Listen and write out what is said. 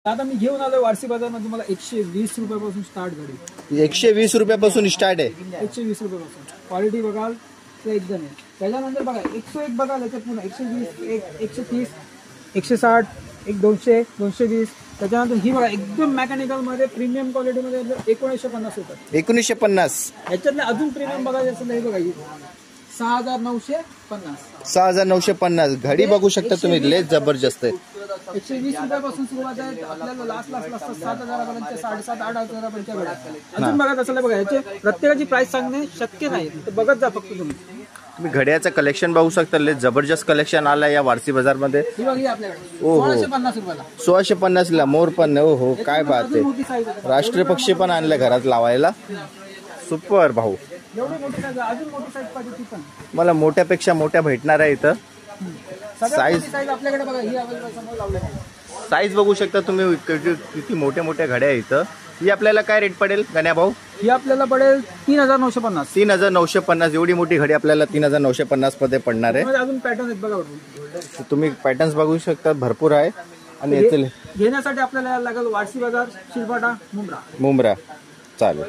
आता मी घेऊन आलोय वारसी बाजारमध्ये, मला 120 रुपयापासून स्टार्ट घडी. 120 रुपयापासून स्टार्ट आहे. 120 रुपयापासून क्वालिटी बघाल तर एकदम आहे. त्याच्यानंतर बघा 101 बघाल, याच्यात पुन्हा 120, 130, 160, 200, 220. त्याच्यानंतर ही बघा एकदम मेकॅनिकल मध्ये प्रीमियम क्वालिटी मध्ये 1950 रुपये. 1950. याच्यातले अजून प्रीमियम बघायचं असेल हे बघा 6950. 6950 घडी बघू शकता तुम्ही, लय जबरदस्त आहे. 120 रुपयापासून सुरुवात आहे. आपल्याला लास्ट 7,000पर्यंत, 7,500-8,000पर्यंत घड्या. अजून बघत असेल बघा, याचे प्रत्येकाची प्राइस सांगणे शक्य नाही, तर बघत जा फक्त तुम्ही घड्याचं कलेक्शन बघू शकता, लय जबरदस्त कलेक्शन आलं या वारसी बाजार मध्ये. ही बघा आपल्याकडे 1650 रुपयाला. 1650 ला मोर पण. हो हो, काय बात आहे. राष्ट्रीय पक्षी पण आणलं घरात लावायला. सुपर भाऊ. एवढी मोठी साईज, अजून मोठी साईज पाहिजे ती पण मला मोठ्यापेक्षा मोठ्या भेटणार आहे इथं. साईज आपल्याकडे बघा, ही अवेलेबल समोर लावलेली आहे. साईज बघू शकता तुम्ही, किती मोठ्या मोठ्या घड्या आहेत इथं. ही आपल्याला काय रेट पडेल गण्या भाऊ? ही आपल्याला पडेल 3950. 3950. एवढी मोठी घडी आपल्याला 3950 मध्ये पडणार आहे. अजून पॅटर्न आहेत बघा, तुम्ही पॅटर्न्स बघू शकता, भरपूर आहे. आणि घेण्यासाठी आपल्याला लागेल वारसी बाजार, शिरपाटा, मुंब्रा. चालेल.